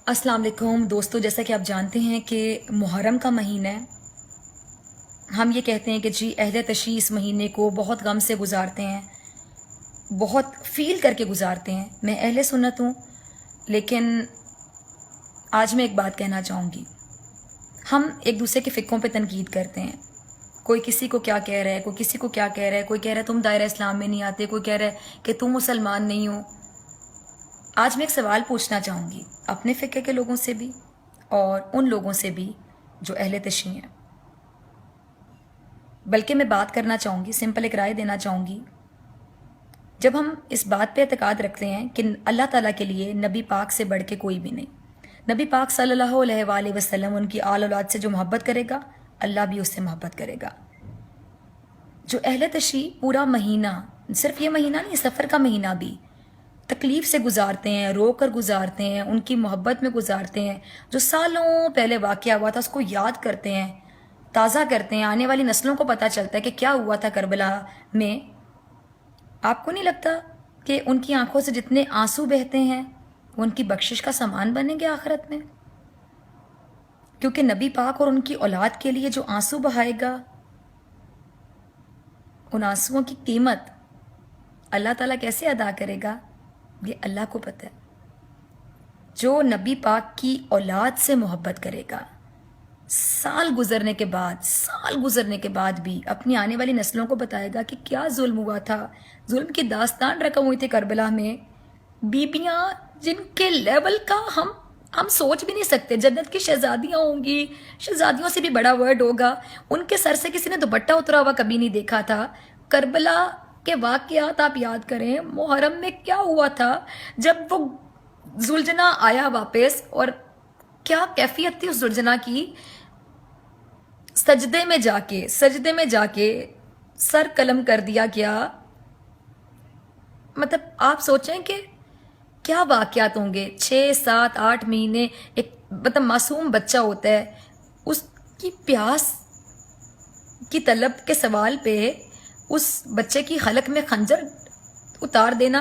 अस्सलाम वालेकुम दोस्तों, जैसा कि आप जानते हैं कि मुहर्रम का महीना है। हम ये कहते हैं कि जी अहले तशी इस महीने को बहुत गम से गुजारते हैं, बहुत फील करके गुजारते हैं। मैं अहले सुन्नत हूँ, लेकिन आज मैं एक बात कहना चाहूँगी। हम एक दूसरे के फ़िक्रों पे तनकीद करते हैं। कोई किसी को क्या कह रहा है, कोई किसी को क्या कह रहा है। कोई कह रहा है तुम दायरा इस्लाम में नहीं आते, कोई कह रहा है कि तुम मुसलमान नहीं हो। आज मैं एक सवाल पूछना चाहूँगी अपने फ़िक्र के लोगों से भी और उन लोगों से भी जो अहले तशी हैं। बल्कि मैं बात करना चाहूँगी, सिंपल एक राय देना चाहूँगी। जब हम इस बात पे एतकाद रखते हैं कि अल्लाह ताला के लिए नबी पाक से बढ़ के कोई भी नहीं, नबी पाक सल्लल्लाहु अलैहि वसल्लम उनकी आल औलाद से जो मोहब्बत करेगा, अल्लाह भी उससे मोहब्बत करेगा। जो अहले तशी पूरा महीना, सिर्फ ये महीना नहीं, सफ़र का महीना भी तकलीफ से गुजारते हैं, रो कर गुजारते हैं, उनकी मोहब्बत में गुजारते हैं। जो सालों पहले वाक़या हुआ था उसको याद करते हैं, ताज़ा करते हैं। आने वाली नस्लों को पता चलता है कि क्या हुआ था करबला में। आपको नहीं लगता कि उनकी आंखों से जितने आंसू बहते हैं वो उनकी बख्शिश का सामान बनेंगे आखिरत में? क्योंकि नबी पाक और उनकी औलाद के लिए जो आंसू बहाएगा, उन आंसुओं की कीमत अल्लाह ताला कैसे अदा करेगा, ये अल्लाह को पता है। जो नबी पाक की औलाद से मोहब्बत करेगा, साल गुजरने के बाद भी अपनी आने वाली नस्लों को बताएगा कि क्या जुल्म हुआ था। जुल्म की दास्तान रकम हुई थी करबला में। बीबियां जिनके लेवल का हम सोच भी नहीं सकते। जन्नत की शहजादियां होंगी, शहजादियों से भी बड़ा वर्ड होगा। उनके सर से किसी ने दुपट्टा उतरा हुआ कभी नहीं देखा था। करबला के वाक़यात आप याद करें, मुहर्रम में क्या हुआ था जब वो जुलझना आया वापस, और क्या कैफियत थी उस जुलझना की। सजदे में जाके सर कलम कर दिया गया। मतलब आप सोचें कि क्या वाक़यात होंगे। 6, 7, 8 महीने एक मतलब मासूम बच्चा होता है, उसकी प्यास की तलब के सवाल पे उस बच्चे की हलक में खंजर उतार देना।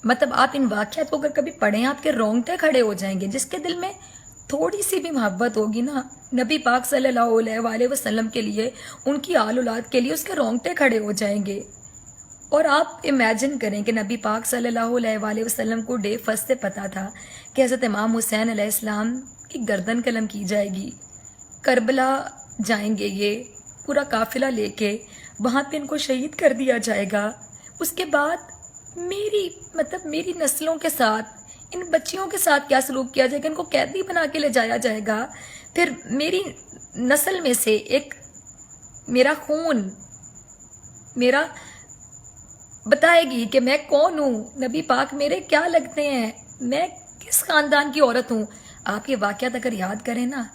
मतलब आप इन वाक़यात को अगर कभी पढ़ें, आपके रोंगटे खड़े हो जाएंगे। जिसके दिल में थोड़ी सी भी मोहब्बत होगी ना नबी पाक सल्लल्लाहु अलैहि वसल्लम के लिए, उनकी आल औलाद के लिए, उसके रोंगटे खड़े हो जाएंगे। और आप इमेजिन करें कि नबी पाक सल्लल्लाहु अलैहि वसल्लम को डे फर्स्ट से पता था कि हज़रत इमाम हुसैन अलैहिस्सलाम की गर्दन कलम की जाएगी। करबला जाएंगे ये पूरा काफिला लेके, वहाँ पे इनको शहीद कर दिया जाएगा। उसके बाद मेरी नस्लों के साथ, इन बच्चियों के साथ क्या सलूक किया जाएगा। इनको कैदी बना के ले जाया जाएगा। फिर मेरी नस्ल में से एक, मेरा खून मेरा बताएगी कि मैं कौन हूँ, नबी पाक मेरे क्या लगते हैं, मैं किस खानदान की औरत हूँ। आप ये वाक़यात अगर याद करें ना,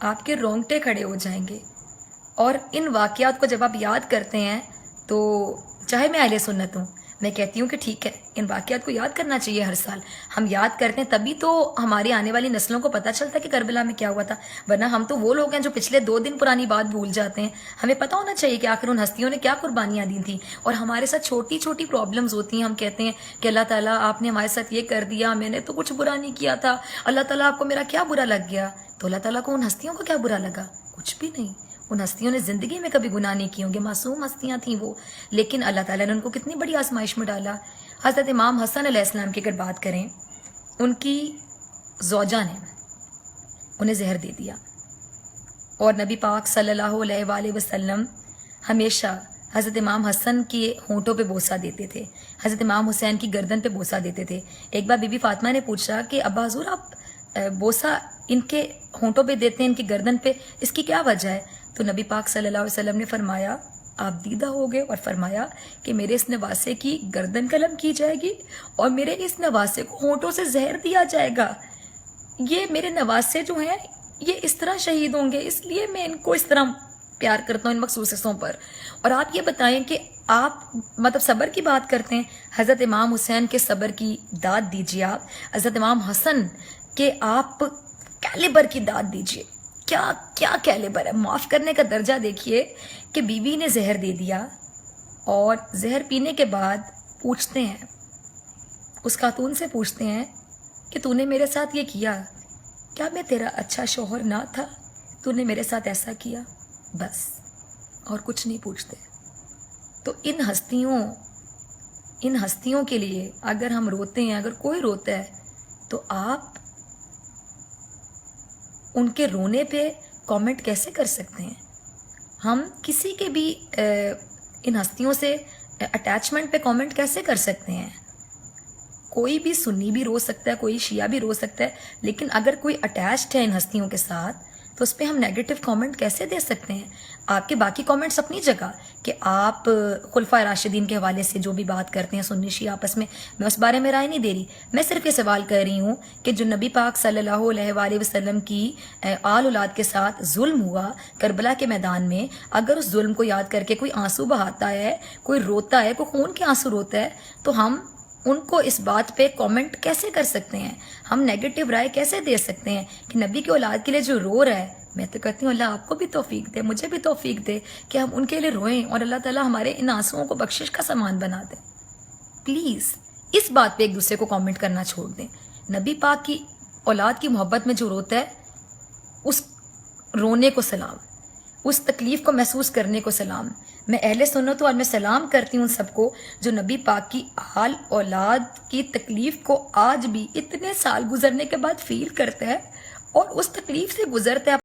आपके रोंगटे खड़े हो जाएंगे। और इन वाक़यात को जब आप याद करते हैं तो, चाहे मैं अहले सुन्नत हूँ, मैं कहती हूँ कि ठीक है, इन वाक़यात को याद करना चाहिए। हर साल हम याद करते हैं, तभी तो हमारी आने वाली नस्लों को पता चलता है कि करबला में क्या हुआ था। वरना हम तो वो लोग हैं जो पिछले 2 दिन पुरानी बात भूल जाते हैं। हमें पता होना चाहिए कि आखिर उन हस्तियों ने क्या कुर्बानियाँ दी थी। और हमारे साथ छोटी छोटी प्रॉब्लम्स होती हैं। हम कहते हैं कि अल्लाह ताला आपने हमारे साथ ये कर दिया, मैंने तो कुछ बुरा नहीं किया था, अल्लाह ताला आपको मेरा क्या बुरा लग गया। तो अल्लाह ताला को उन हस्तियों को क्या बुरा लगा? कुछ भी नहीं। उन हस्तियों ने ज़िंदगी में कभी गुनाह नहीं किए होंगे, मासूम हस्तियाँ थीं वो, लेकिन अल्लाह ताला ने उनको कितनी बड़ी आजमाइश में डाला। हज़रत इमाम हसन अलैहिस्सलाम की अगर बात करें, उनकी ज़ौजा ने उन्हें जहर दे दिया, और नबी पाक सल्लल्लाहु अलैहि वसल्लम हमेशा हज़रत इमाम हसन के होंठों पे बोसा देते थे, हज़रत इमाम हुसैन की गर्दन पे बोसा देते थे। एक बार बीबी फातिमा ने पूछा कि अब्बा हुज़ूर, आप बोसा इनके होंठों पे देते हैं, इनकी गर्दन पे, इसकी क्या वजह है? तो नबी पाक सल्लल्लाहु अलैहि वसल्लम ने फरमाया, आप दीदा हो गए, और फरमाया कि मेरे इस नवासे की गर्दन कलम की जाएगी और मेरे इस नवासे को होंठों से जहर दिया जाएगा। ये मेरे नवासे जो हैं ये इस तरह शहीद होंगे, इसलिए मैं इनको इस तरह प्यार करता हूँ इन मखसूस हिस्सों पर। और आप ये बताएं कि आप मतलब सब्र की बात करते हैं, हज़रत इमाम हुसैन के सब्र की दाद दीजिए। आप हज़रत इमाम हसन के आप कैलिबर की दाद दीजिए। क्या क्या कैलिबर है, माफ़ करने का दर्जा देखिए कि बीवी ने जहर दे दिया, और जहर पीने के बाद पूछते हैं, उस खातून से पूछते हैं कि तूने मेरे साथ ये किया, کیا میں تیرا اچھا شوہر نہ تھا؟ تو نے میرے ساتھ ایسا کیا؟ بس اور کچھ نہیں پوچھتے. تو ان ہستیوں کے لیے اگر ہم روتے ہیں، اگر کوئی روتا ہے تو آپ ان کے رونے پہ کامنٹ کیسے کر سکتے ہیں؟ ہم کسی کے بھی ان ہستیوں سے اٹیچمنٹ پہ کامنٹ کیسے کر سکتے ہیں؟ کوئی بھی سنی بھی رو سکتا ہے، کوئی شیعہ بھی رو سکتا ہے، لیکن اگر کوئی اٹیچڈ ہے ان ہستیوں کے ساتھ تو اس پہ ہم نیگیٹو کامنٹ کیسے دے سکتے ہیں؟ آپ کے باقی کامنٹس اپنی جگہ کہ آپ خلفائے راشدین کے حوالے سے جو بھی بات کرتے ہیں سنی شیعہ آپس میں اس بارے میں رائے نہیں دے رہی. میں صرف یہ سوال کر رہی ہوں کہ جو نبی پاک صلی اللہ علیہ وآلہ وسلم کی آل اولاد کے ساتھ ظلم ہوا کربلا کے میدان میں، اگر اس ظلم کو یاد کر کے کوئی آنسو بہاتا ہے، کوئی روتا ہے، کوئی خون کے آنسو روتا ہے، تو ہم ان کو اس بات پہ کامنٹ کیسے کر سکتے ہیں؟ ہم نیگیٹو رائے کیسے دے سکتے ہیں کہ نبی کی اولاد کے لیے جو رو رہا ہے؟ میں تو کہتی ہوں اللہ آپ کو بھی توفیق دے، مجھے بھی توفیق دے کہ ہم ان کے لیے روئیں اور اللہ تعالیٰ ہمارے ان آنسوؤں کو بخشش کا سامان بنا دے. پلیز اس بات پہ ایک دوسرے کو کامنٹ کرنا چھوڑ دیں. نبی پاک کی اولاد کی محبت میں جو روتا ہے اس رونے کو سلام، اس تکلیف کو محسوس کرنے کو سلام. میں اہل سنت ہوں اور میں سلام کرتی ہوں سب کو جو نبی پاک کی آل اولاد کی تکلیف کو آج بھی اتنے سال گزرنے کے بعد فیل کرتا ہے اور اس تکلیف سے گزرتا ہے.